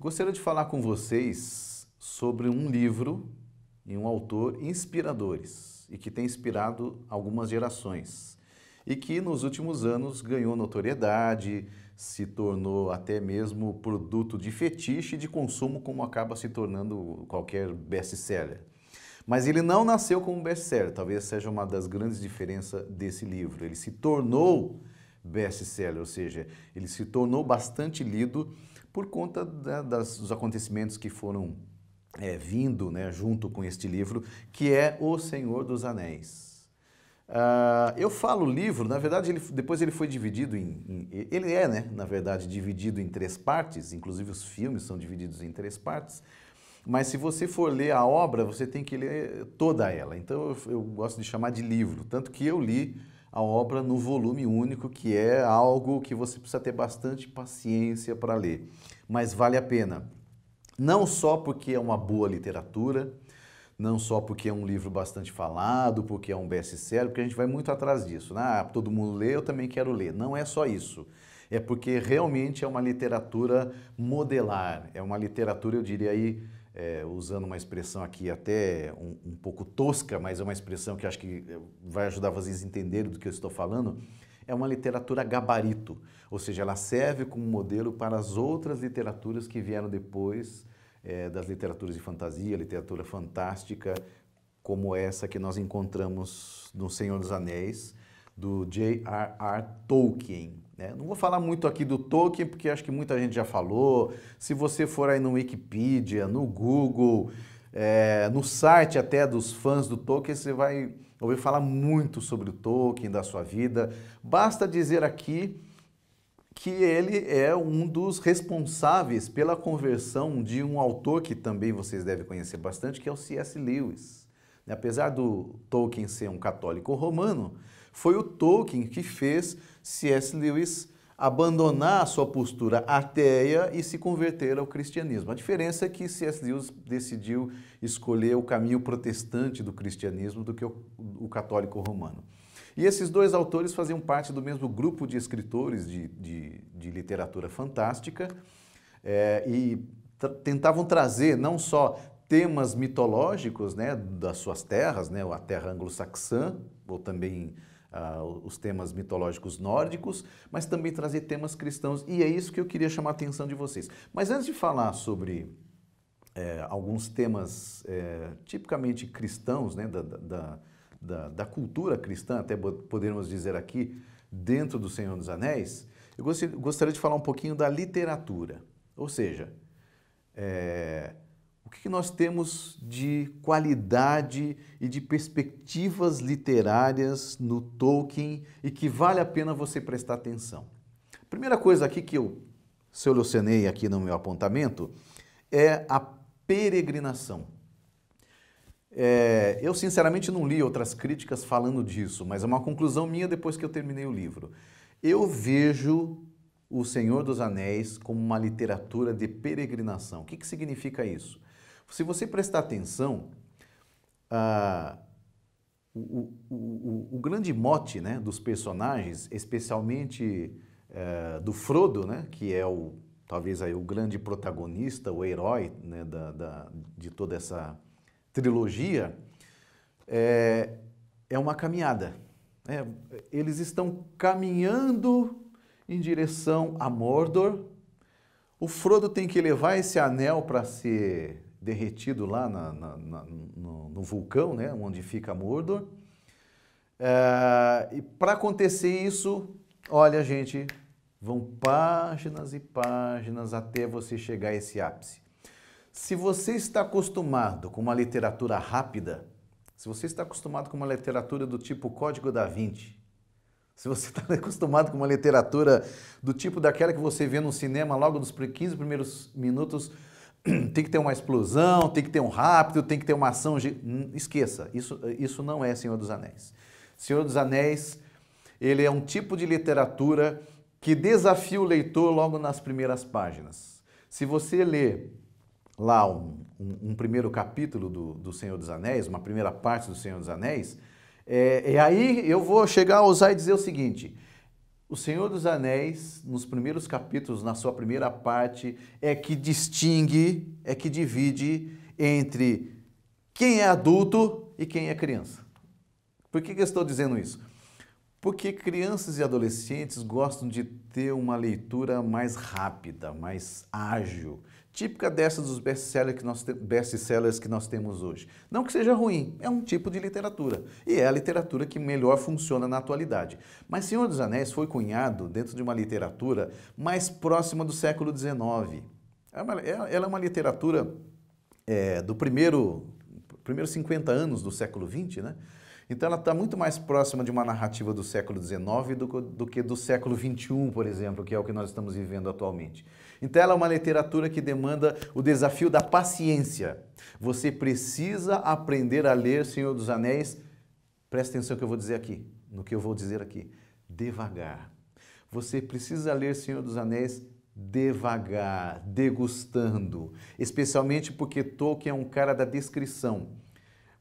Gostaria de falar com vocês sobre um livro e um autor inspiradores e que tem inspirado algumas gerações e que nos últimos anos ganhou notoriedade, se tornou até mesmo produto de fetiche e de consumo, como acaba se tornando qualquer best-seller. Mas ele não nasceu como best-seller, talvez seja uma das grandes diferenças desse livro. Ele se tornou best-seller, ou seja, ele se tornou bastante lido por conta dos acontecimentos que foram vindo, né, junto com este livro, que é O Senhor dos Anéis. Eu falo livro, na verdade, depois ele foi dividido ele é, né, na verdade, dividido em 3 partes, inclusive os filmes são divididos em 3 partes, mas se você for ler a obra, você tem que ler toda ela. Então eu gosto de chamar de livro, tanto que eu li a obra no volume único, que é algo que você precisa ter bastante paciência para ler, mas vale a pena. Não só porque é uma boa literatura, não só porque é um livro bastante falado, porque é um best-seller, porque a gente vai muito atrás disso, né? Ah, todo mundo lê, eu também quero ler. Não é só isso. É porque realmente é uma literatura modelar, é uma literatura, eu diria aí, usando uma expressão aqui até um pouco tosca, mas é uma expressão que acho que vai ajudar vocês a entenderem do que eu estou falando, é uma literatura gabarito, ou seja, ela serve como modelo para as outras literaturas que vieram depois, das literaturas de fantasia, literatura fantástica, como essa que nós encontramos no Senhor dos Anéis, do J.R.R. Tolkien. Não vou falar muito aqui do Tolkien, porque acho que muita gente já falou. Se você for aí no Wikipedia, no Google, no site até dos fãs do Tolkien, você vai ouvir falar muito sobre o Tolkien, da sua vida. Basta dizer aqui que ele é um dos responsáveis pela conversão de um autor que também vocês devem conhecer bastante, que é o C.S. Lewis. Apesar do Tolkien ser um católico romano, foi o Tolkien que fez C.S. Lewis abandonar a sua postura ateia e se converter ao cristianismo. A diferença é que C.S. Lewis decidiu escolher o caminho protestante do cristianismo do que o católico romano. E esses 2 autores faziam parte do mesmo grupo de escritores de literatura fantástica e tentavam trazer não só temas mitológicos, né, das suas terras, né, a terra anglo-saxã, ou também os temas mitológicos nórdicos, mas também trazer temas cristãos. E é isso que eu queria chamar a atenção de vocês. Mas antes de falar sobre alguns temas tipicamente cristãos, né, da cultura cristã, até poderíamos dizer aqui, dentro do Senhor dos Anéis, eu gostaria de falar um pouquinho da literatura. Ou seja, o que nós temos de qualidade e de perspectivas literárias no Tolkien e que vale a pena você prestar atenção. A primeira coisa aqui que eu solucionei aqui no meu apontamento é a peregrinação. Eu sinceramente não li outras críticas falando disso, mas é uma conclusão minha depois que eu terminei o livro. Eu vejo O Senhor dos Anéis como uma literatura de peregrinação. O que significa isso? Se você prestar atenção, o grande mote, né, dos personagens, especialmente do Frodo, né, que é talvez aí o grande protagonista, o herói, né, de toda essa trilogia, é uma caminhada. Eles estão caminhando em direção a Mordor. O Frodo tem que levar esse anel para ser derretido lá no vulcão, né, onde fica Mordor. E para acontecer isso, olha, gente, vão páginas e páginas até você chegar a esse ápice. Se você está acostumado com uma literatura rápida, se você está acostumado com uma literatura do tipo Código da Vinci, se você está acostumado com uma literatura do tipo daquela que você vê no cinema logo nos 15 primeiros minutos, tem que ter uma explosão, tem que ter um rápido, tem que ter uma ação... Esqueça, isso não é Senhor dos Anéis. Senhor dos Anéis, ele é um tipo de literatura que desafia o leitor logo nas primeiras páginas. Se você ler lá um primeiro capítulo do Senhor dos Anéis, uma primeira parte do Senhor dos Anéis, aí eu vou chegar a ousar e dizer o seguinte: O Senhor dos Anéis, nos primeiros capítulos, na sua primeira parte, é que distingue, é que divide entre quem é adulto e quem é criança. Por que eu estou dizendo isso? Porque crianças e adolescentes gostam de ter uma leitura mais rápida, mais ágil, típica dessas dos best-sellers que nós temos hoje. Não que seja ruim, é um tipo de literatura. E é a literatura que melhor funciona na atualidade. Mas Senhor dos Anéis foi cunhado dentro de uma literatura mais próxima do século XIX. Ela é uma literatura do primeiros 50 anos do século XX, né? Então ela está muito mais próxima de uma narrativa do século XIX do que do século XXI, por exemplo, que é o que nós estamos vivendo atualmente. Então ela é uma literatura que demanda o desafio da paciência. Você precisa aprender a ler Senhor dos Anéis, presta atenção no que eu vou dizer aqui, devagar. Você precisa ler Senhor dos Anéis devagar, degustando, especialmente porque Tolkien é um cara da descrição.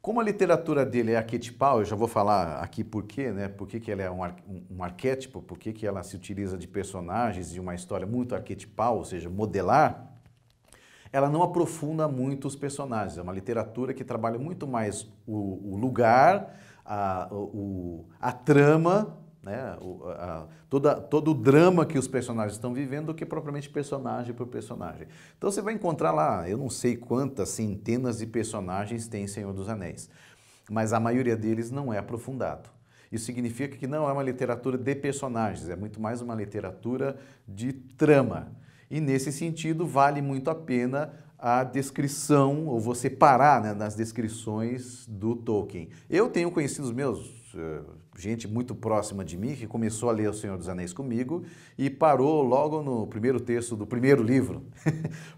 Como a literatura dele é arquetipal, eu já vou falar aqui por quê, né? Por que ela é um arquétipo, por que ela se utiliza de personagens e uma história muito arquetipal, ou seja, modelar, ela não aprofunda muito os personagens. É uma literatura que trabalha muito mais o lugar, a trama, né? Todo o drama que os personagens estão vivendo do que propriamente personagem por personagem. Então você vai encontrar lá, eu não sei quantas centenas de personagens tem em Senhor dos Anéis, mas a maioria deles não é aprofundado. Isso significa que não é uma literatura de personagens, é muito mais uma literatura de trama. E nesse sentido vale muito a pena a descrição, ou você parar, né, nas descrições do Tolkien. Eu tenho conhecidos meus, gente muito próxima de mim, que começou a ler O Senhor dos Anéis comigo e parou logo no primeiro texto do primeiro livro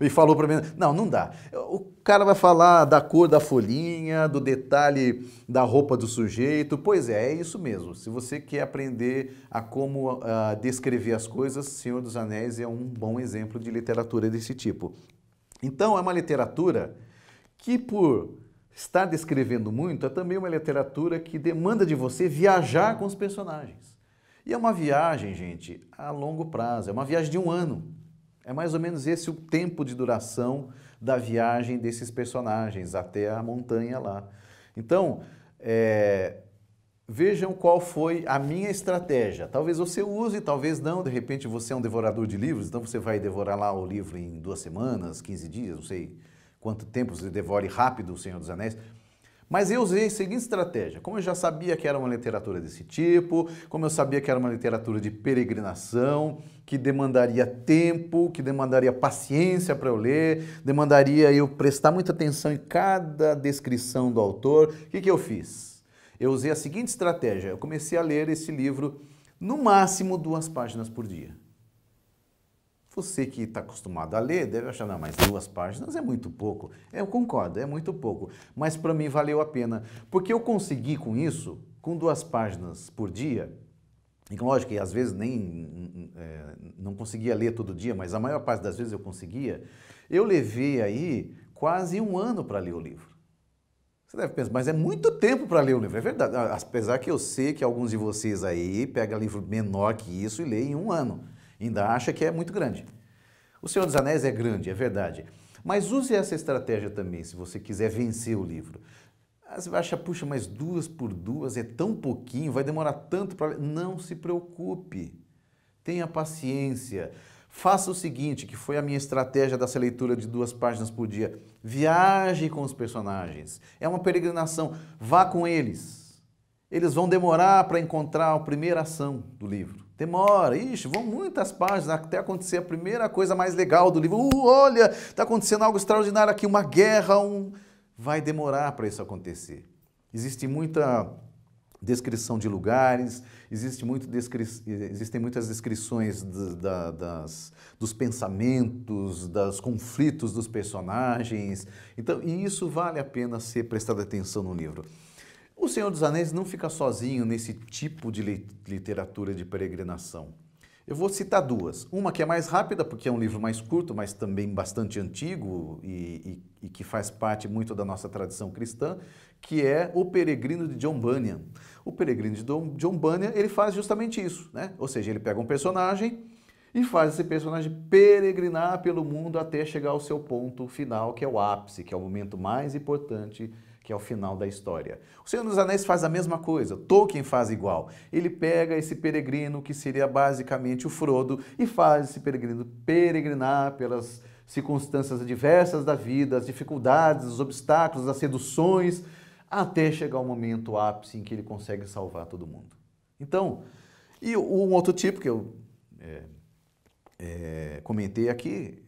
e falou para mim, não dá. O cara vai falar da cor da folhinha, do detalhe da roupa do sujeito. Pois é isso mesmo. Se você quer aprender a como descrever as coisas, Senhor dos Anéis é um bom exemplo de literatura desse tipo. Então, é uma literatura que, por estar descrevendo muito, é também uma literatura que demanda de você viajar com os personagens. E é uma viagem, gente, a longo prazo, é uma viagem de 1 ano. É mais ou menos esse o tempo de duração da viagem desses personagens até a montanha lá. Então, vejam qual foi a minha estratégia. Talvez você use, talvez não, de repente você é um devorador de livros, então você vai devorar lá o livro em 2 semanas, 15 dias, não sei quanto tempo você devore rápido o Senhor dos Anéis. Mas eu usei a seguinte estratégia. Como eu já sabia que era uma literatura desse tipo, como eu sabia que era uma literatura de peregrinação, que demandaria tempo, que demandaria paciência para eu ler, demandaria eu prestar muita atenção em cada descrição do autor, o que eu fiz? Eu usei a seguinte estratégia. Eu comecei a ler esse livro no máximo 2 páginas por dia. Você que está acostumado a ler deve achar, não, mas 2 páginas é muito pouco. Eu concordo, é muito pouco. Mas para mim valeu a pena. Porque eu consegui com isso, com 2 páginas por dia, e lógico que às vezes não conseguia ler todo dia, mas a maior parte das vezes eu conseguia, eu levei aí quase 1 ano para ler o livro. Você deve pensar, mas é muito tempo para ler o livro, é verdade. Apesar que eu sei que alguns de vocês aí pegam livro menor que isso e leem em 1 ano. Ainda acha que é muito grande. O Senhor dos Anéis é grande, é verdade. Mas use essa estratégia também, se você quiser vencer o livro. Você vai achar, puxa, mas 2 por 2 é tão pouquinho, vai demorar tanto para ler. Não se preocupe. Tenha paciência. Faça o seguinte, que foi a minha estratégia dessa leitura de 2 páginas por dia. Viaje com os personagens. É uma peregrinação. Vá com eles. Eles vão demorar para encontrar a primeira ação do livro. Demora, vão muitas páginas até acontecer a primeira coisa mais legal do livro. Olha, está acontecendo algo extraordinário aqui, uma guerra, Vai demorar para isso acontecer. Existe muita descrição de lugares, existem muitas descrições dos pensamentos, dos conflitos dos personagens. Então, e isso vale a pena ser prestado atenção no livro. O Senhor dos Anéis não fica sozinho nesse tipo de literatura de peregrinação. Eu vou citar duas. Uma que é mais rápida, porque é um livro mais curto, mas também bastante antigo e que faz parte muito da nossa tradição cristã, que é O Peregrino de John Bunyan. O Peregrino de John Bunyan, ele faz justamente isso, né? Ou seja, ele pega um personagem e faz esse personagem peregrinar pelo mundo até chegar ao seu ponto final, que é o ápice, que é o momento mais importante, que é o final da história. O Senhor dos Anéis faz a mesma coisa, Tolkien faz igual. Ele pega esse peregrino, que seria basicamente o Frodo, e faz esse peregrino peregrinar pelas circunstâncias diversas da vida, as dificuldades, os obstáculos, as seduções, até chegar ao momento ápice em que ele consegue salvar todo mundo. Então, e um outro tipo que eu comentei aqui,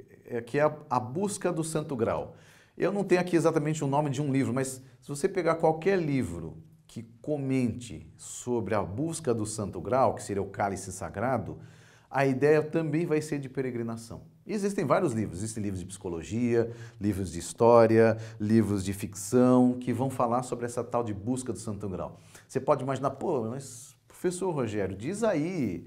que é a busca do Santo Grau. Eu não tenho aqui exatamente o nome de um livro, mas se você pegar qualquer livro que comente sobre a busca do Santo Grau, que seria o cálice sagrado, a ideia também vai ser de peregrinação. Existem vários livros, existem livros de psicologia, livros de história, livros de ficção, que vão falar sobre essa tal de busca do Santo Grau. Você pode imaginar, pô, mas professor Rogério, diz aí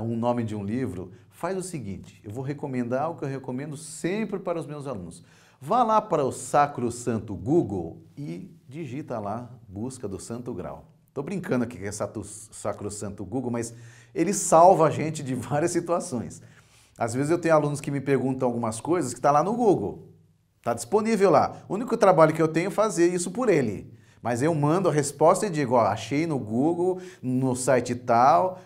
um nome de um livro. Faz o seguinte, eu vou recomendar o que eu recomendo sempre para os meus alunos. Vá lá para o Sacrosanto Google e digita lá Busca do Santo Grau. Estou brincando aqui com esse Sacrosanto Google, mas ele salva a gente de várias situações. Às vezes eu tenho alunos que me perguntam algumas coisas que está lá no Google. Está disponível lá. O único trabalho que eu tenho é fazer isso por ele. Mas eu mando a resposta e digo, ó, achei no Google, no site tal,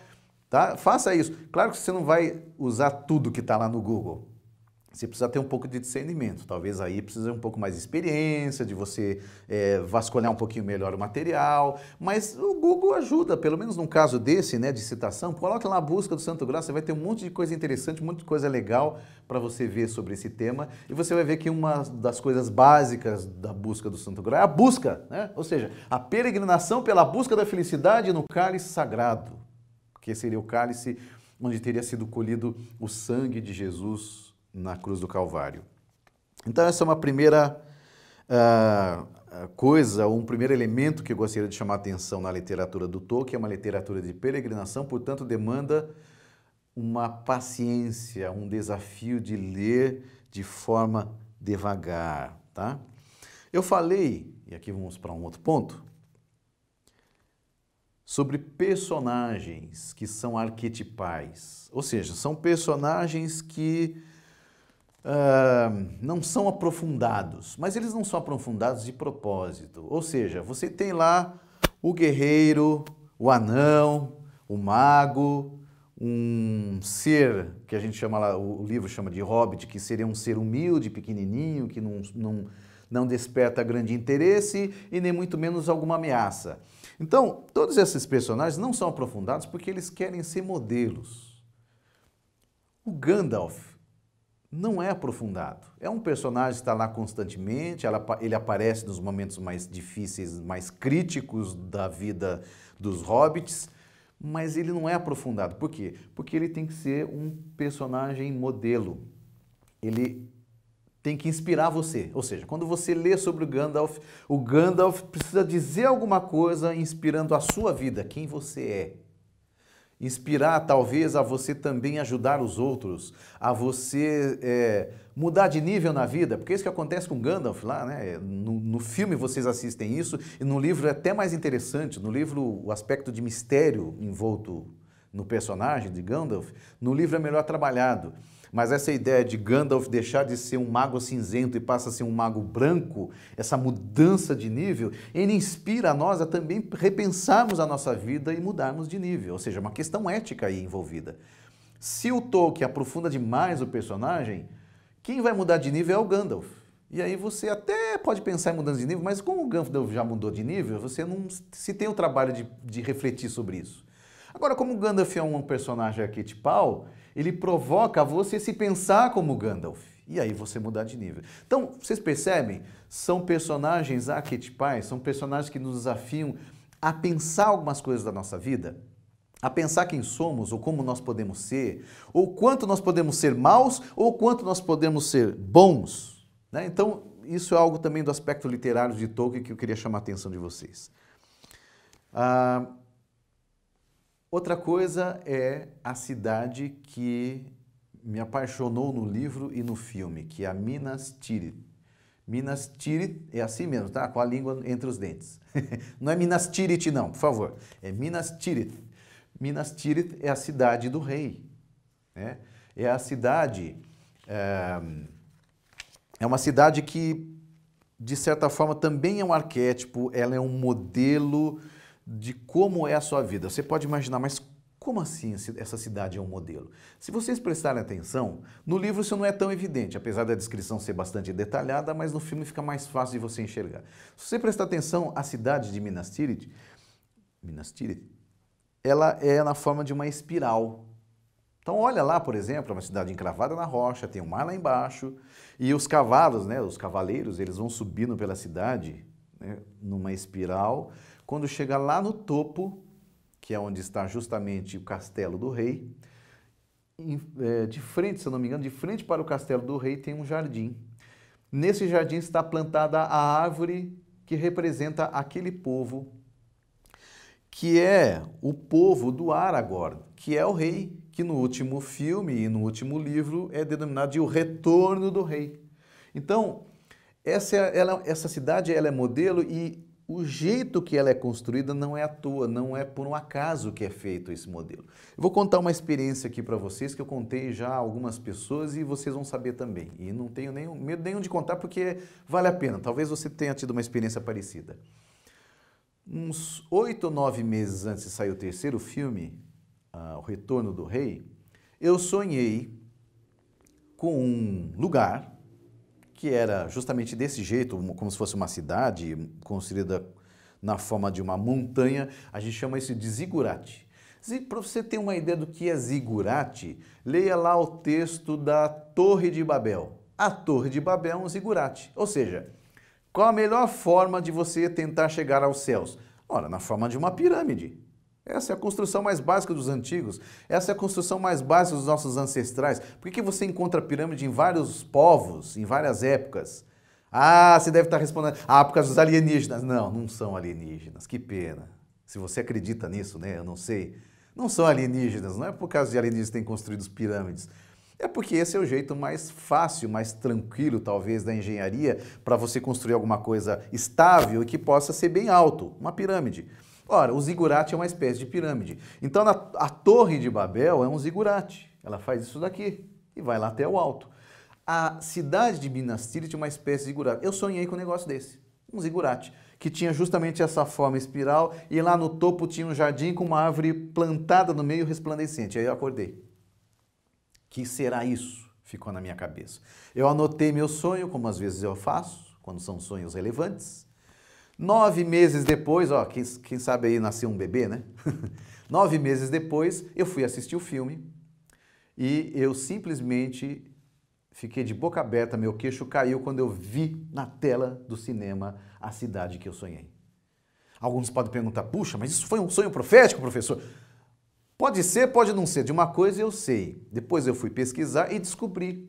tá? Faça isso. Claro que você não vai usar tudo que está lá no Google. Você precisa ter um pouco de discernimento, talvez aí precise um pouco mais de experiência, de você vasculhar um pouquinho melhor o material, mas o Google ajuda, pelo menos num caso desse, né, de citação, coloque lá a busca do Santo Grau, você vai ter um monte de coisa interessante, um monte de coisa legal para você ver sobre esse tema, e você vai ver que uma das coisas básicas da busca do Santo Grau é a busca, né? Ou seja, a peregrinação pela busca da felicidade no cálice sagrado, que seria o cálice onde teria sido colhido o sangue de Jesus na cruz do Calvário. Então essa é uma primeira coisa, um primeiro elemento que eu gostaria de chamar a atenção na literatura do Tolkien, é uma literatura de peregrinação, portanto demanda uma paciência, um desafio de ler de forma devagar, tá? Eu falei, e aqui vamos para um outro ponto, sobre personagens que são arquetipais, ou seja, são personagens que não são aprofundados, mas eles não são aprofundados de propósito. Ou seja, você tem lá o guerreiro, o anão, o mago, um ser que a gente chama lá, o livro chama de hobbit, que seria um ser humilde, pequenininho, que não desperta grande interesse e nem muito menos alguma ameaça. Então, todos esses personagens não são aprofundados porque eles querem ser modelos. O Gandalf não é aprofundado. É um personagem que está lá constantemente, ele aparece nos momentos mais difíceis, mais críticos da vida dos hobbits, mas ele não é aprofundado. Por quê? Porque ele tem que ser um personagem modelo. Ele tem que inspirar você. Ou seja, quando você lê sobre o Gandalf precisa dizer alguma coisa inspirando a sua vida, quem você é. Inspirar, talvez, a você também ajudar os outros, a você mudar de nível na vida, porque é isso que acontece com Gandalf lá, né? No filme vocês assistem isso, e no livro é até mais interessante. No livro, o aspecto de mistério envolto no personagem de Gandalf, no livro é melhor trabalhado. Mas essa ideia de Gandalf deixar de ser um mago cinzento e passa a ser um mago branco, essa mudança de nível, ele inspira a nós a também repensarmos a nossa vida e mudarmos de nível. Ou seja, uma questão ética aí envolvida. Se o Tolkien aprofunda demais o personagem, quem vai mudar de nível é o Gandalf. E aí você até pode pensar em mudança de nível, mas como o Gandalf já mudou de nível, você não se tem o trabalho de refletir sobre isso. Agora, como o Gandalf é um personagem arquetipal, ele provoca você se pensar como Gandalf. E aí você mudar de nível. Então, vocês percebem? São personagens arquetipais, são personagens que nos desafiam a pensar algumas coisas da nossa vida, a pensar quem somos, ou como nós podemos ser, ou quanto nós podemos ser maus, ou quanto nós podemos ser bons, né? Então, isso é algo também do aspecto literário de Tolkien que eu queria chamar a atenção de vocês. Outra coisa é a cidade que me apaixonou no livro e no filme, que é a Minas Tirith. Minas Tirith é assim mesmo, tá? Com a língua entre os dentes. Não é Minas Tirith não, por favor. É Minas Tirith. Minas Tirith é a cidade do rei, né? É a cidade... É uma cidade que, de certa forma, também é um arquétipo, ela é um modelo de como é a sua vida. Você pode imaginar, mas como assim essa cidade é um modelo? Se vocês prestarem atenção, no livro isso não é tão evidente, apesar da descrição ser bastante detalhada, mas no filme fica mais fácil de você enxergar. Se você prestar atenção, a cidade de Minas Tirith, ela é na forma de uma espiral. Então olha lá, por exemplo, é uma cidade encravada na rocha, tem um mar lá embaixo, e os cavalos, né, os cavaleiros, eles vão subindo pela cidade, né, numa espiral. Quando chega lá no topo, que é onde está justamente o castelo do rei, de frente, se eu não me engano, de frente para o castelo do rei tem um jardim. Nesse jardim está plantada a árvore que representa aquele povo, que é o povo do Aragorn, que é o rei, que no último filme e no último livro é denominado de O Retorno do Rei. Então, essa cidade ela é modelo e o jeito que ela é construída não é à toa, não é por um acaso que é feito esse modelo. Eu vou contar uma experiência aqui para vocês que eu contei já a algumas pessoas e vocês vão saber também. E não tenho medo nenhum de contar porque vale a pena. Talvez você tenha tido uma experiência parecida. Uns 8 ou 9 meses antes de sair o terceiro filme, O Retorno do Rei, eu sonhei com um lugar que era justamente desse jeito, como se fosse uma cidade construída na forma de uma montanha. A gente chama isso de zigurate. Para você ter uma ideia do que é zigurate, leia lá o texto da Torre de Babel. A Torre de Babel é um zigurate, ou seja, qual a melhor forma de você tentar chegar aos céus? Ora, na forma de uma pirâmide. Essa é a construção mais básica dos antigos, essa é a construção mais básica dos nossos ancestrais. Por que você encontra pirâmide em vários povos, em várias épocas? Ah, você deve estar respondendo, por causa dos alienígenas. Não, não são alienígenas, que pena. Se você acredita nisso, né, eu não sei. Não são alienígenas, não é por causa de alienígenas que têm construído pirâmides. É porque esse é o jeito mais fácil, mais tranquilo, talvez, da engenharia para você construir alguma coisa estável e que possa ser bem alto, uma pirâmide. Ora, o zigurate é uma espécie de pirâmide. Então, a Torre de Babel é um zigurate. Ela faz isso daqui e vai lá até o alto. A cidade de Minas Tirith é uma espécie de zigurate. Eu sonhei com um negócio desse, um zigurate, que tinha justamente essa forma espiral e lá no topo tinha um jardim com uma árvore plantada no meio resplandecente. Aí eu acordei. Que será isso? Ficou na minha cabeça. Eu anotei meu sonho, como às vezes eu faço, quando são sonhos relevantes. 9 meses depois, quem sabe aí nasceu um bebê, né? 9 meses depois, eu fui assistir o filme e eu simplesmente fiquei de boca aberta, meu queixo caiu quando eu vi na tela do cinema a cidade que eu sonhei. Alguns podem perguntar, puxa, mas isso foi um sonho profético, professor? Pode ser, pode não ser. De uma coisa eu sei. Depois eu fui pesquisar e descobri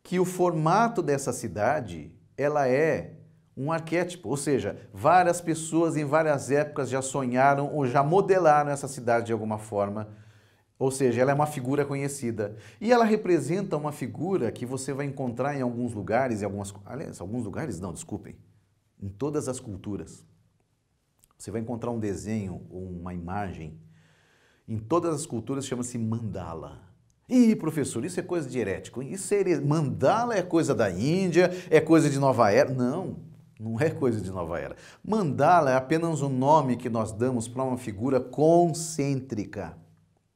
que o formato dessa cidade, ela é um arquétipo, ou seja, várias pessoas em várias épocas já sonharam ou já modelaram essa cidade de alguma forma, ou seja, ela é uma figura conhecida. E ela representa uma figura que você vai encontrar em alguns lugares, alguns lugares não, desculpem, em todas as culturas. Você vai encontrar um desenho ou uma imagem, em todas as culturas chama-se mandala. Ih, professor, isso é coisa de herético. Mandala é coisa da Índia, é coisa de Nova Era. Não, não é coisa de Nova Era. Mandala é apenas um nome que nós damos para uma figura concêntrica.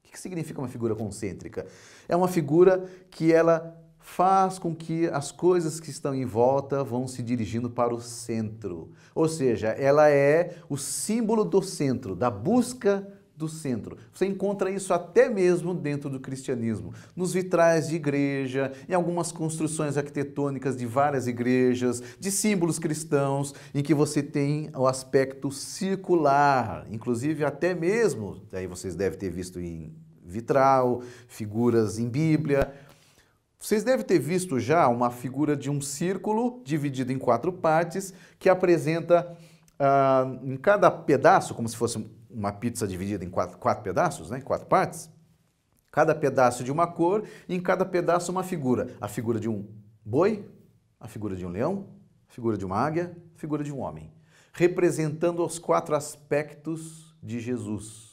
O que significa uma figura concêntrica? É uma figura que ela faz com que as coisas que estão em volta vão se dirigindo para o centro. Ou seja, ela é o símbolo do centro, da busca do centro. Você encontra isso até mesmo dentro do cristianismo, nos vitrais de igreja, em algumas construções arquitetônicas de várias igrejas, de símbolos cristãos, em que você tem o aspecto circular, inclusive até mesmo, daí vocês devem ter visto em vitral, figuras em Bíblia. Vocês devem ter visto já uma figura de um círculo dividido em 4 partes, que apresenta em cada pedaço, como se fosse uma pizza dividida em quatro pedaços, né, em 4 partes, cada pedaço de uma cor e em cada pedaço uma figura. A figura de um boi, a figura de um leão, a figura de uma águia, a figura de um homem, representando os 4 aspectos de Jesus.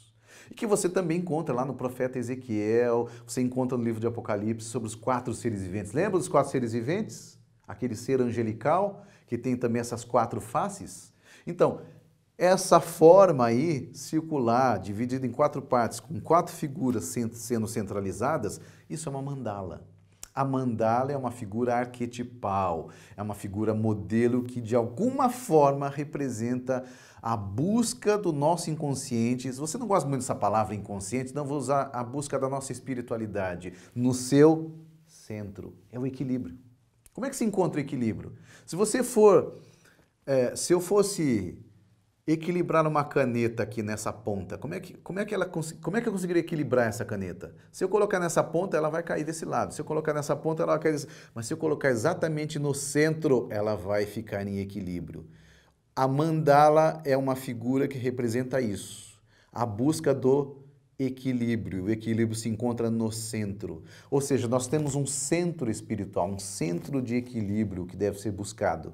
E que você também encontra lá no profeta Ezequiel, você encontra no livro de Apocalipse sobre os 4 seres viventes. Lembra dos 4 seres viventes? Aquele ser angelical, que tem também essas 4 faces? Então, essa forma aí, circular, dividida em 4 partes, com 4 figuras sendo centralizadas, isso é uma mandala. A mandala é uma figura arquetipal, é uma figura modelo que de alguma forma representa a busca do nosso inconsciente. Se você não gosta muito dessa palavra inconsciente, não vou usar a busca da nossa espiritualidade no seu centro. É o equilíbrio. Como é que se encontra o equilíbrio? Se eu fosse equilibrar uma caneta aqui nessa ponta, como é que eu conseguiria equilibrar essa caneta? Se eu colocar nessa ponta, ela vai cair desse lado. Se eu colocar nessa ponta, ela vai cair desse lado. Mas se eu colocar exatamente no centro, ela vai ficar em equilíbrio. A mandala é uma figura que representa isso. A busca do equilíbrio. O equilíbrio se encontra no centro. Ou seja, nós temos um centro espiritual, um centro de equilíbrio que deve ser buscado.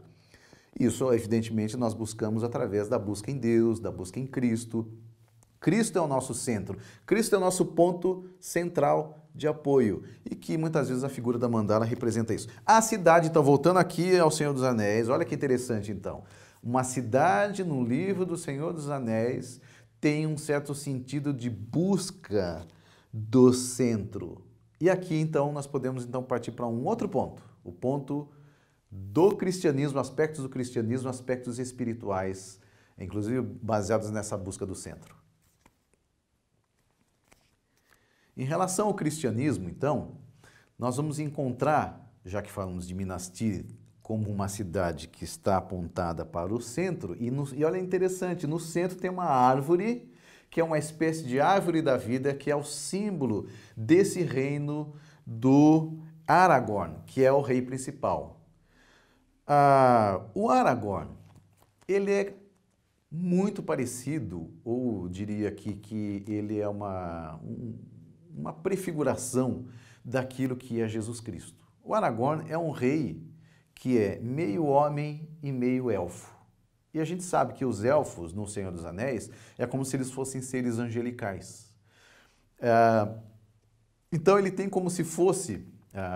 Isso, evidentemente, nós buscamos através da busca em Deus, da busca em Cristo. Cristo é o nosso centro. Cristo é o nosso ponto central de apoio. E que muitas vezes a figura da mandala representa isso. A cidade, então, voltando aqui ao Senhor dos Anéis, olha que interessante, então. Uma cidade no livro do Senhor dos Anéis tem um certo sentido de busca do centro. E aqui, então, nós podemos partir para um outro ponto. O ponto do cristianismo, aspectos do cristianismo, aspectos espirituais, inclusive baseados nessa busca do centro. Em relação ao cristianismo, então, nós vamos encontrar, já que falamos de Minas Tirith como uma cidade que está apontada para o centro, e olha interessante, no centro tem uma árvore, que é uma espécie de árvore da vida, que é o símbolo desse reino do Aragorn, que é o rei principal. O Aragorn, ele é muito parecido, ou diria aqui que ele é uma prefiguração daquilo que é Jesus Cristo. O Aragorn é um rei que é meio homem e meio elfo. E a gente sabe que os elfos, no Senhor dos Anéis, é como se eles fossem seres angelicais. Então ele tem como se fosse,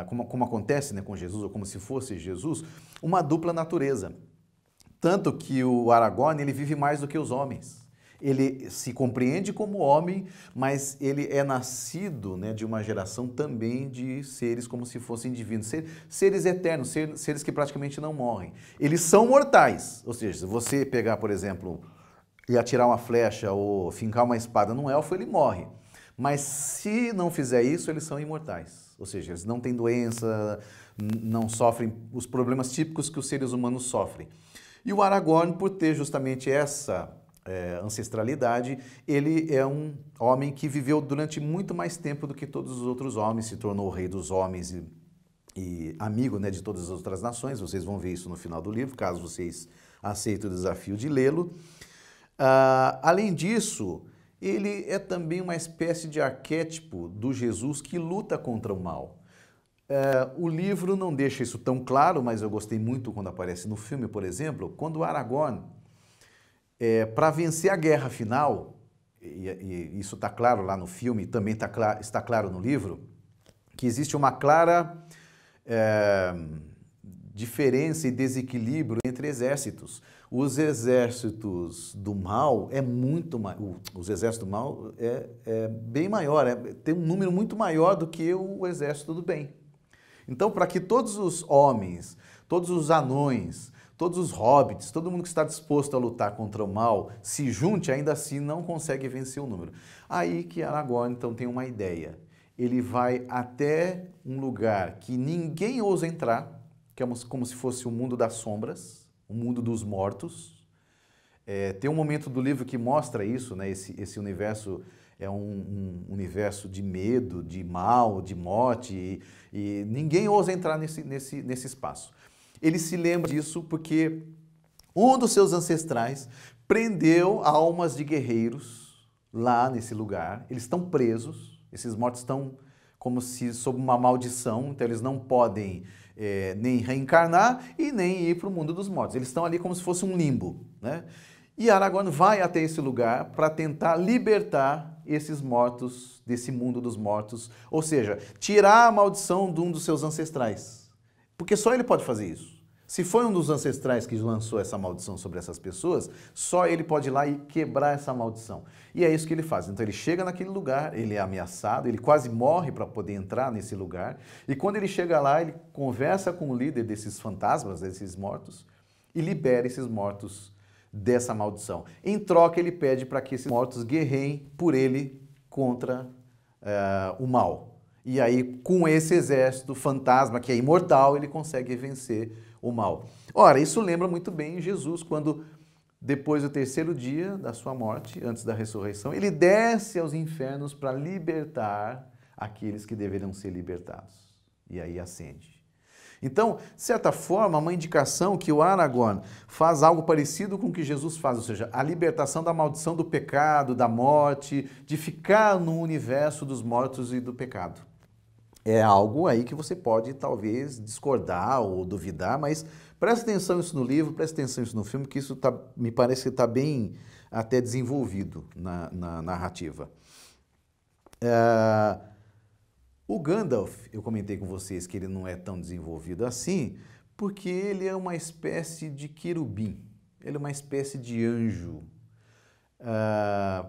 como acontece, né, com Jesus, ou como se fosse Jesus, uma dupla natureza. Tanto que o Aragorn, ele vive mais do que os homens. Ele se compreende como homem, mas ele é nascido, né, de uma geração também de seres como se fossem divinos, seres eternos, seres que praticamente não morrem. Eles são mortais, ou seja, se você pegar, por exemplo, e atirar uma flecha ou fincar uma espada num elfo, ele morre. Mas se não fizer isso, eles são imortais, ou seja, eles não têm doença, não sofrem os problemas típicos que os seres humanos sofrem. E o Aragorn, por ter justamente essa ancestralidade, ele é um homem que viveu durante muito mais tempo do que todos os outros homens, se tornou o rei dos homens e amigo, né, de todas as outras nações. Vocês vão ver isso no final do livro, caso vocês aceitem o desafio de lê-lo. Além disso, ele é também uma espécie de arquétipo do Jesus que luta contra o mal. O livro não deixa isso tão claro, mas eu gostei muito quando aparece no filme, por exemplo, quando o Aragorn, para vencer a guerra final, e isso está claro lá no filme, também está claro no livro, que existe uma clara diferença e desequilíbrio entre exércitos. Os exércitos do mal os exércitos do mal é bem maior, tem um número muito maior do que o exército do bem. Então, para que todos os homens, todos os anões, todos os hobbits, todo mundo que está disposto a lutar contra o mal, se junte, ainda assim não consegue vencer o número. Aí que Aragorn, então, tem uma ideia. Ele vai até um lugar que ninguém ousa entrar, que é como se fosse o mundo das sombras, o mundo dos mortos. Tem um momento do livro que mostra isso, né? Esse universo é um universo de medo, de mal, de morte, e ninguém ousa entrar nesse espaço. Ele se lembra disso porque um dos seus ancestrais prendeu almas de guerreiros lá nesse lugar, eles estão presos, esses mortos estão como se sob uma maldição, então eles não podem nem reencarnar e nem ir para o mundo dos mortos. Eles estão ali como se fosse um limbo, né? E Aragorn vai até esse lugar para tentar libertar esses mortos desse mundo dos mortos, ou seja, tirar a maldição de um dos seus ancestrais. Porque só ele pode fazer isso. Se foi um dos ancestrais que lançou essa maldição sobre essas pessoas, só ele pode ir lá e quebrar essa maldição. E é isso que ele faz. Então ele chega naquele lugar, ele é ameaçado, ele quase morre para poder entrar nesse lugar. E quando ele chega lá, ele conversa com o líder desses fantasmas, desses mortos, e libera esses mortos dessa maldição. Em troca, ele pede para que esses mortos guerreiem por ele contra o mal. E aí, com esse exército fantasma, que é imortal, ele consegue vencer o mal. Ora, isso lembra muito bem Jesus, quando, depois do terceiro dia da sua morte, antes da ressurreição, ele desce aos infernos para libertar aqueles que deveriam ser libertados. E aí ascende. Então, de certa forma, uma indicação que o Aragorn faz algo parecido com o que Jesus faz, ou seja, a libertação da maldição do pecado, da morte, de ficar no universo dos mortos e do pecado. É algo aí que você pode talvez discordar ou duvidar, mas presta atenção nisso no livro, presta atenção nisso no filme, que isso me parece que está bem até desenvolvido na narrativa. O Gandalf, eu comentei com vocês que ele não é tão desenvolvido assim, porque ele é uma espécie de querubim, ele é uma espécie de anjo.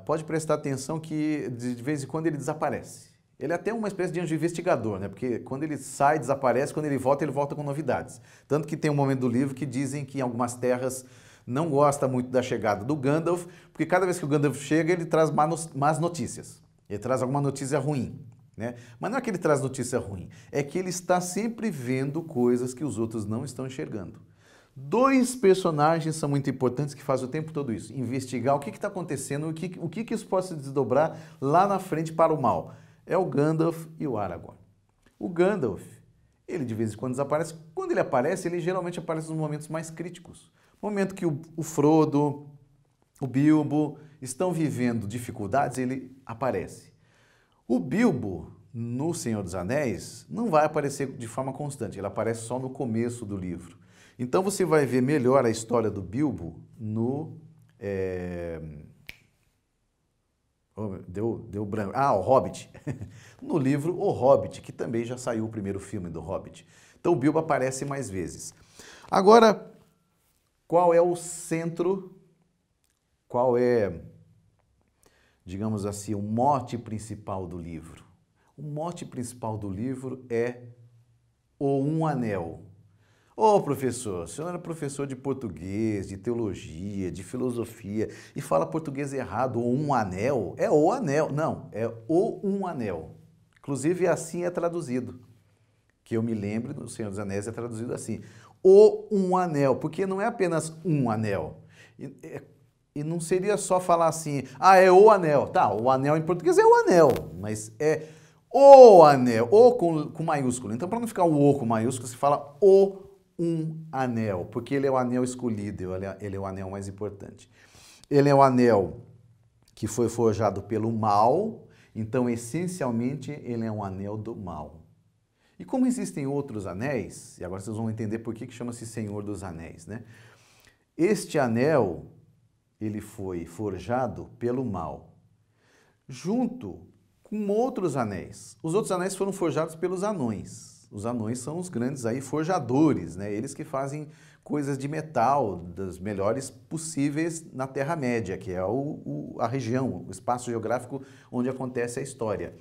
Pode prestar atenção que de vez em quando ele desaparece. Ele é até uma espécie de anjo investigador, né? Porque quando ele sai, desaparece, quando ele volta com novidades. Tanto que tem um momento do livro que dizem que em algumas terras não gosta muito da chegada do Gandalf, porque cada vez que o Gandalf chega, ele traz más notícias. Ele traz alguma notícia ruim, né? Mas não é que ele traz notícia ruim, é que ele está sempre vendo coisas que os outros não estão enxergando. Dois personagens são muito importantes que fazem o tempo todo isso. Investigar o que está acontecendo, o que isso pode se desdobrar lá na frente para o mal. É o Gandalf e o Aragorn. O Gandalf, ele de vez em quando desaparece. Quando ele aparece, ele geralmente aparece nos momentos mais críticos. Momento que o Frodo, o Bilbo estão vivendo dificuldades, ele aparece. O Bilbo, no Senhor dos Anéis, não vai aparecer de forma constante, ele aparece só no começo do livro. Então você vai ver melhor a história do Bilbo no... Deu branco. O Hobbit. No livro O Hobbit, que também já saiu o primeiro filme do Hobbit. Então o Bilbo aparece mais vezes. Agora, qual é o centro, qual é, digamos assim, o mote principal do livro? O mote principal do livro é o Um Anel. Professor, o senhor era professor de português, de teologia, de filosofia, e fala português errado, o Um Anel? É o anel. Não, é o Um Anel. Inclusive, assim é traduzido. Que eu me lembro, no Senhor dos Anéis é traduzido assim. O Um Anel, porque não é apenas um anel. E não seria só falar assim, é o anel. Tá, o anel em português é o anel, mas é o anel, o com maiúsculo. Então, para não ficar o com maiúsculo, se fala o Um Anel, porque ele é o anel escolhido, ele é o anel mais importante. Ele é o anel que foi forjado pelo mal, então, essencialmente, ele é um anel do mal. E como existem outros anéis, e agora vocês vão entender por que chama-se Senhor dos Anéis, né? Este anel, ele foi forjado pelo mal, junto com outros anéis. Os outros anéis foram forjados pelos anões. Os anões são os grandes aí forjadores, né? Eles que fazem coisas de metal das melhores possíveis na Terra-média, que é a região, o espaço geográfico onde acontece a história.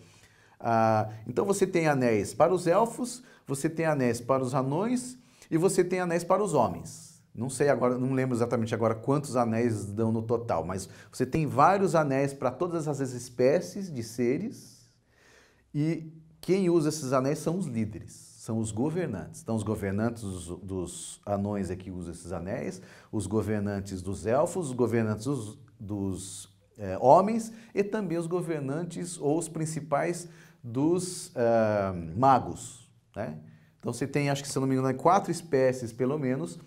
Então você tem anéis para os elfos, você tem anéis para os anões e você tem anéis para os homens. Não sei agora, não lembro exatamente agora quantos anéis dão no total, mas você tem vários anéis para todas as espécies de seres e quem usa esses anéis são os líderes, são os governantes. Então, os governantes dos anões é que usam esses anéis, os governantes dos elfos, os governantes dos homens e também os governantes ou os principais dos magos, né? Então, você tem, acho que se eu não me engano, 4 espécies, pelo menos,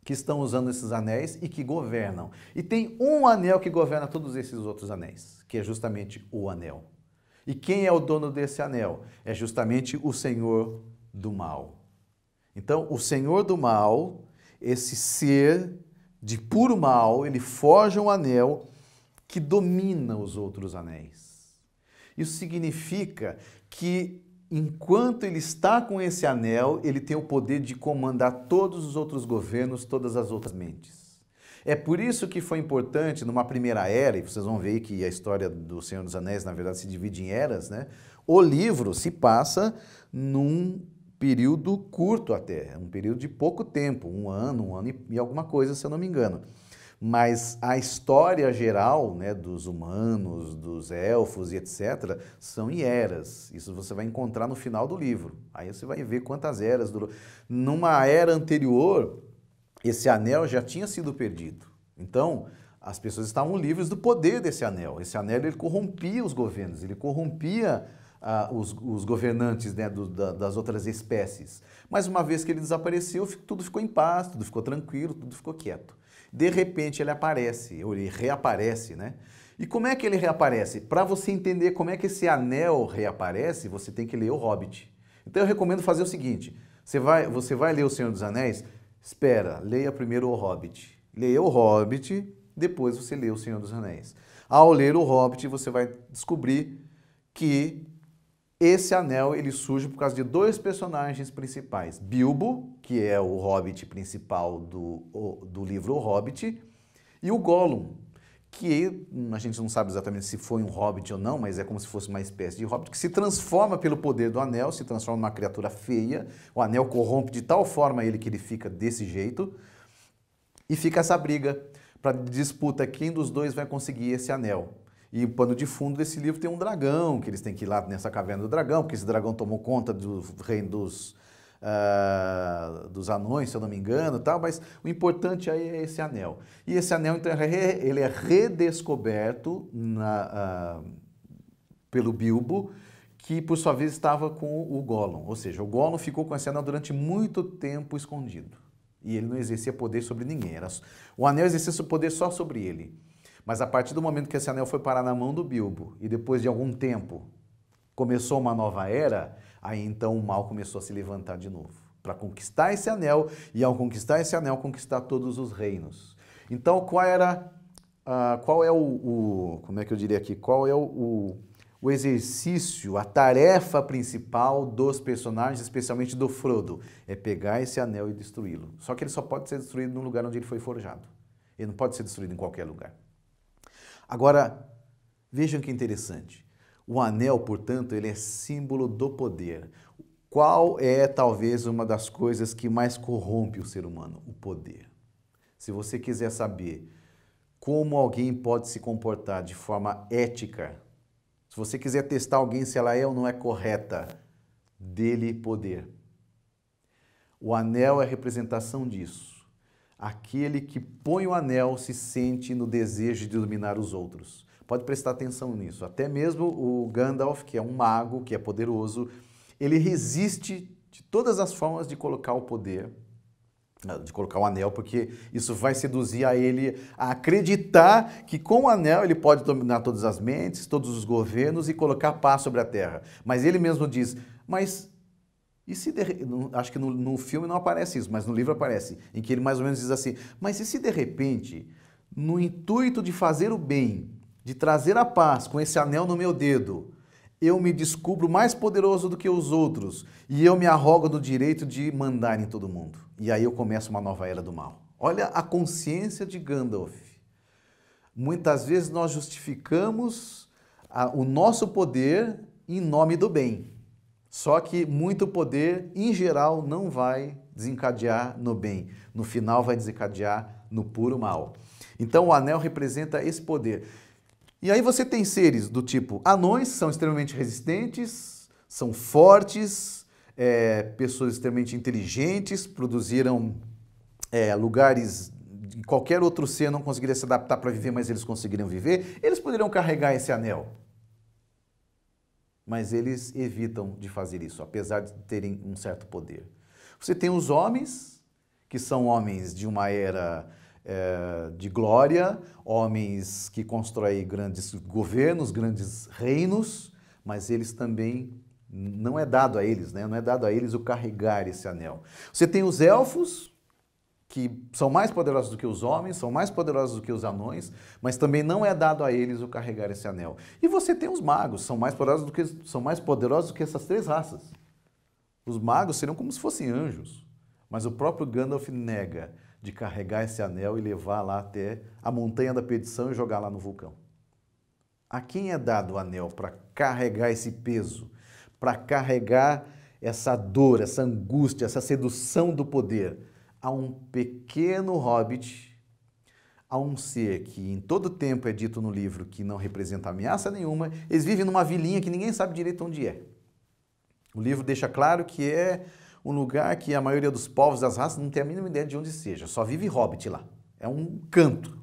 que estão usando esses anéis e que governam. E tem um anel que governa todos esses outros anéis, que é justamente o anel. E quem é o dono desse anel? É justamente o Senhor do mal. Então, o Senhor do mal, esse ser de puro mal, ele forja um anel que domina os outros anéis. Isso significa que, enquanto ele está com esse anel, ele tem o poder de comandar todos os outros governos, todas as outras mentes. É por isso que foi importante, numa primeira era, e vocês vão ver que a história do Senhor dos Anéis, na verdade, se divide em eras, né? O livro se passa num período curto até, um período de pouco tempo, um ano e alguma coisa, se eu não me engano. Mas a história geral, né, dos humanos, dos elfos e etc., são em eras. Isso você vai encontrar no final do livro. Aí você vai ver quantas eras durou. Numa era anterior, esse anel já tinha sido perdido. Então, as pessoas estavam livres do poder desse anel. Esse anel ele corrompia os governos, ele corrompia os governantes, né, das outras espécies. Mas uma vez que ele desapareceu, tudo ficou em paz, tudo ficou tranquilo, tudo ficou quieto. De repente ele aparece, ou ele reaparece, né? E como é que ele reaparece? Para você entender como é que esse anel reaparece, você tem que ler o Hobbit. Então eu recomendo fazer o seguinte, você vai ler O Senhor dos Anéis, espera, leia primeiro o Hobbit. Leia o Hobbit, depois você lê O Senhor dos Anéis. Ao ler o Hobbit, você vai descobrir que esse anel ele surge por causa de dois personagens principais. Bilbo, que é o hobbit principal do livro O Hobbit, e o Gollum, que a gente não sabe exatamente se foi um hobbit ou não, mas é como se fosse uma espécie de hobbit, que se transforma pelo poder do anel, se transforma numa criatura feia, o anel corrompe de tal forma ele que ele fica desse jeito, e fica essa briga para disputa quem dos dois vai conseguir esse anel. E o pano de fundo desse livro tem um dragão, que eles têm que ir lá nessa caverna do dragão, porque esse dragão tomou conta do reino dos anões, se eu não me engano, tal, mas o importante aí é esse anel. E esse anel, então, ele é redescoberto pelo Bilbo, que por sua vez estava com o Gollum. Ou seja, o Gollum ficou com esse anel durante muito tempo escondido. E ele não exercia poder sobre ninguém. O anel exercia poder só sobre ele. Mas a partir do momento que esse anel foi parar na mão do Bilbo e depois de algum tempo começou uma nova era, aí então o mal começou a se levantar de novo para conquistar esse anel e ao conquistar esse anel conquistar todos os reinos. Então qual é como é que eu diria aqui, qual é o exercício, a tarefa principal dos personagens, especialmente do Frodo? É pegar esse anel e destruí-lo. Só que ele só pode ser destruído no lugar onde ele foi forjado. Ele não pode ser destruído em qualquer lugar. Agora, vejam que interessante. O anel, portanto, ele é símbolo do poder. Qual é, talvez, uma das coisas que mais corrompe o ser humano? O poder. Se você quiser saber como alguém pode se comportar de forma ética, se você quiser testar alguém se ela é ou não é correta, dê-lhe poder. O anel é a representação disso. Aquele que põe o anel se sente no desejo de dominar os outros. Pode prestar atenção nisso. Até mesmo o Gandalf, que é um mago, que é poderoso, ele resiste de todas as formas de colocar o poder, de colocar o anel, porque isso vai seduzir a ele a acreditar que com o anel ele pode dominar todas as mentes, todos os governos e colocar paz sobre a terra. Mas ele mesmo diz, mas... E se acho que no filme não aparece isso, mas no livro aparece, em que ele mais ou menos diz assim, mas e se de repente, no intuito de fazer o bem, de trazer a paz com esse anel no meu dedo, eu me descubro mais poderoso do que os outros e eu me arrogo do direito de mandar em todo mundo. E aí eu começo uma nova era do mal. Olha a consciência de Gandalf. Muitas vezes nós justificamos o nosso poder em nome do bem. Só que muito poder, em geral, não vai desencadear no bem. No final vai desencadear no puro mal. Então o anel representa esse poder. E aí você tem seres do tipo anões, são extremamente resistentes, são fortes, pessoas extremamente inteligentes, produziram lugares que qualquer outro ser não conseguiria se adaptar para viver, mas eles conseguiriam viver. Eles poderiam carregar esse anel. Mas eles evitam de fazer isso, apesar de terem um certo poder. Você tem os homens que são homens de uma era de glória, homens que constroem grandes governos, grandes reinos, mas eles também, não é dado a eles, né? Não é dado a eles o carregar esse anel. Você tem os elfos, que são mais poderosos do que os homens, são mais poderosos do que os anões, mas também não é dado a eles o carregar esse anel. E você tem os magos, são mais poderosos do que essas três raças. Os magos seriam como se fossem anjos, mas o próprio Gandalf nega de carregar esse anel e levar lá até a montanha da perdição e jogar lá no vulcão. A quem é dado o anel para carregar esse peso, para carregar essa dor, essa angústia, essa sedução do poder? A um pequeno hobbit, a um ser que em todo tempo é dito no livro que não representa ameaça nenhuma, eles vivem numa vilinha que ninguém sabe direito onde é. O livro deixa claro que é um lugar que a maioria dos povos das raças não tem a mínima ideia de onde seja, só vive hobbit lá. É um canto.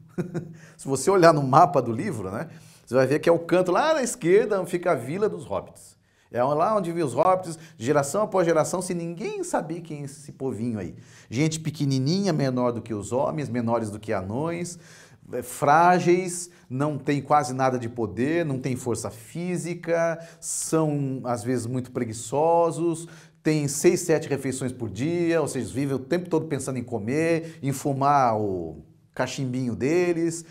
Se você olhar no mapa do livro, né, você vai ver que é o canto lá na esquerda, onde fica a vila dos hobbits. É lá onde vivem os hobbits, geração após geração, sem ninguém saber quem é esse povinho aí. Gente pequenininha, menor do que os homens, menores do que anões, frágeis, não tem quase nada de poder, não tem força física, são às vezes muito preguiçosos, tem 6, 7 refeições por dia, ou seja, vivem o tempo todo pensando em comer, em fumar o cachimbinho deles.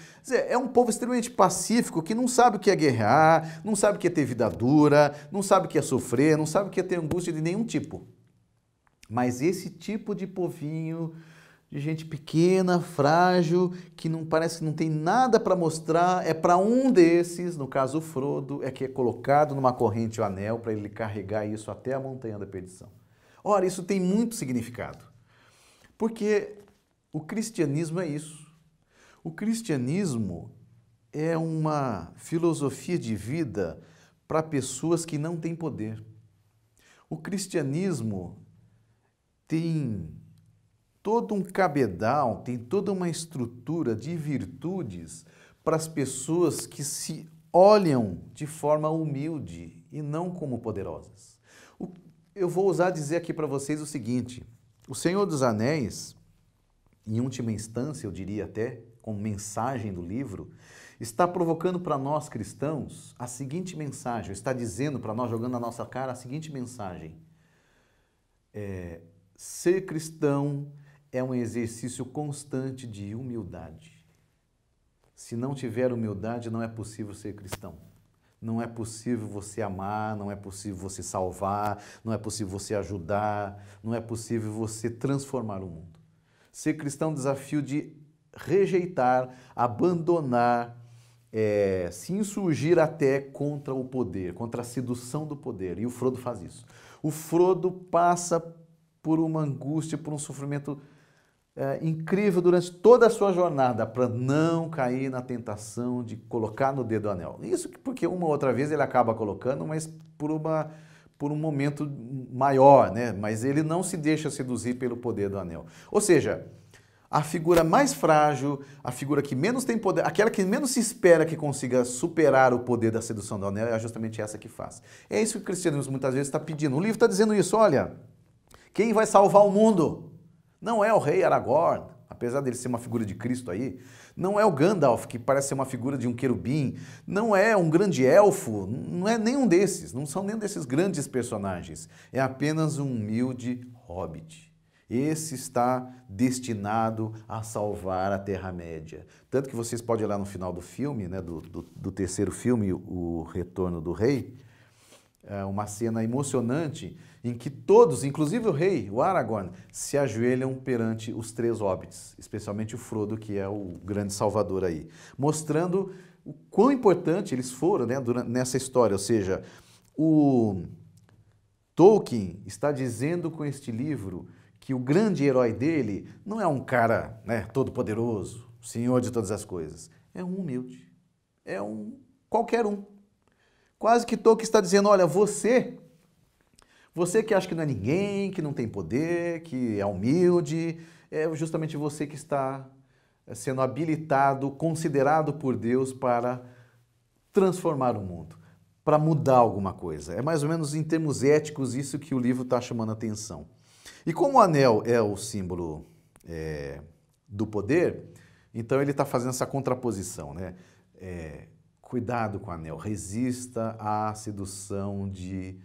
É um povo extremamente pacífico que não sabe o que é guerrear, não sabe o que é ter vida dura, não sabe o que é sofrer, não sabe o que é ter angústia de nenhum tipo. Mas esse tipo de povinho, de gente pequena, frágil, que não parece que não tem nada para mostrar, é para um desses, no caso o Frodo, é que é colocado numa corrente o anel para ele carregar isso até a montanha da perdição. Ora, isso tem muito significado, porque o cristianismo é isso. O cristianismo é uma filosofia de vida para pessoas que não têm poder. O cristianismo tem todo um cabedal, tem toda uma estrutura de virtudes para as pessoas que se olham de forma humilde e não como poderosas. Eu vou ousar dizer aqui para vocês o seguinte: o Senhor dos Anéis, em última instância, eu diria até, como mensagem do livro, está provocando para nós cristãos a seguinte mensagem, está dizendo para nós, jogando na nossa cara a seguinte mensagem: ser cristão é um exercício constante de humildade. Se não tiver humildade, não é possível ser cristão. Não é possível você amar, não é possível você salvar, não é possível você ajudar, não é possível você transformar o mundo. Ser cristão é um desafio de rejeitar, abandonar, se insurgir até contra o poder, contra a sedução do poder. E o Frodo faz isso. O Frodo passa por uma angústia, por um sofrimento incrível durante toda a sua jornada para não cair na tentação de colocar no dedo o anel. Isso porque uma ou outra vez ele acaba colocando, mas por um momento maior, né? Mas ele não se deixa seduzir pelo poder do anel. Ou seja, a figura mais frágil, a figura que menos tem poder, aquela que menos se espera que consiga superar o poder da sedução do anel, é justamente essa que faz. É isso que o cristianismo muitas vezes está pedindo. O livro está dizendo isso, olha, quem vai salvar o mundo não é o rei Aragorn, apesar dele ser uma figura de Cristo aí, não é o Gandalf, que parece ser uma figura de um querubim, não é um grande elfo, não é nenhum desses, não são nenhum desses grandes personagens, é apenas um humilde hobbit. Esse está destinado a salvar a Terra-média. Tanto que vocês podem ir lá no final do filme, né, do terceiro filme, O Retorno do Rei, uma cena emocionante em que todos, inclusive o rei, o Aragorn, se ajoelham perante os três hobbits, especialmente o Frodo, que é o grande salvador aí, mostrando o quão importante eles foram, né, nessa história. Ou seja, o Tolkien está dizendo com este livro que o grande herói dele não é um cara, né, todo poderoso, senhor de todas as coisas, é um humilde, é um qualquer um. Quase que Tolkien está dizendo, olha, você que acha que não é ninguém, que não tem poder, que é humilde, é justamente você que está sendo habilitado, considerado por Deus para transformar o mundo, para mudar alguma coisa. É mais ou menos em termos éticos isso que o livro está chamando a atenção. E como o anel é o símbolo do poder, então ele está fazendo essa contraposição, né? Cuidado com o anel, resista à sedução de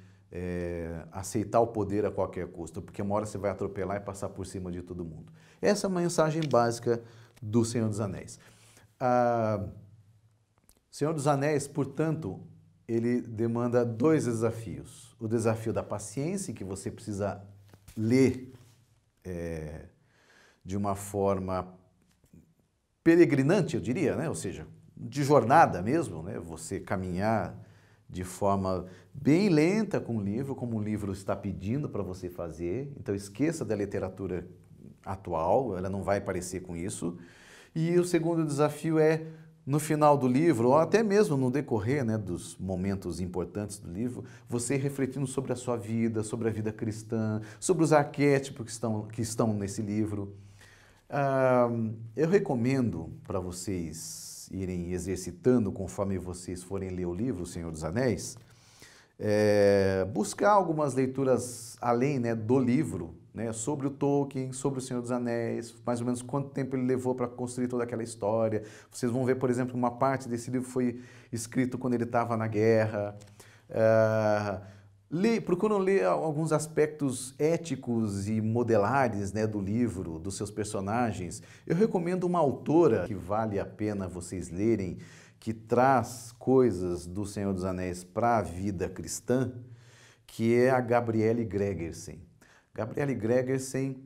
aceitar o poder a qualquer custo, porque uma hora você vai atropelar e passar por cima de todo mundo. Essa é a mensagem básica do Senhor dos Anéis. Senhor dos Anéis, portanto, ele demanda dois desafios. O desafio da paciência, que você precisa ler de uma forma peregrinante, eu diria, né? Ou seja, de jornada mesmo, né? Você caminhar de forma bem lenta com o livro, como o livro está pedindo para você fazer. Então esqueça da literatura atual, ela não vai parecer com isso. E o segundo desafio é, no final do livro, ou até mesmo no decorrer, né, dos momentos importantes do livro, você refletindo sobre a sua vida, sobre a vida cristã, sobre os arquétipos que estão nesse livro. Eu recomendo para vocês irem exercitando conforme vocês forem ler o livro O Senhor dos Anéis, buscar algumas leituras além, né, do livro, né, sobre o Tolkien, sobre o Senhor dos Anéis, mais ou menos quanto tempo ele levou para construir toda aquela história. Vocês vão ver, por exemplo, uma parte desse livro foi escrito quando ele estava na guerra. Procuram ler alguns aspectos éticos e modelares, né, do livro, dos seus personagens. Eu recomendo uma autora que vale a pena vocês lerem, que traz coisas do Senhor dos Anéis para a vida cristã, que é a Gabrielle Gregersen. Gabrielle Gregersen,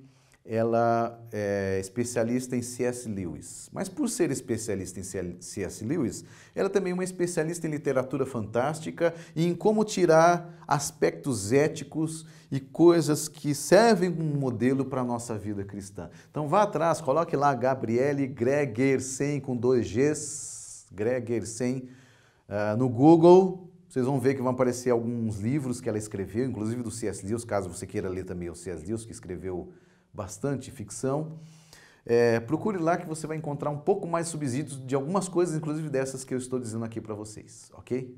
ela é especialista em C.S. Lewis, mas por ser especialista em C.S. Lewis, ela também é uma especialista em literatura fantástica e em como tirar aspectos éticos e coisas que servem como modelo para a nossa vida cristã. Então vá atrás, coloque lá Gabrielle Gregersen com 2 Gs, Gregersen, no Google. Vocês vão ver que vão aparecer alguns livros que ela escreveu, inclusive do C.S. Lewis, caso você queira ler também o C.S. Lewis, que escreveu bastante ficção. Procure lá que você vai encontrar um pouco mais subsídios de algumas coisas, inclusive dessas que eu estou dizendo aqui para vocês, ok?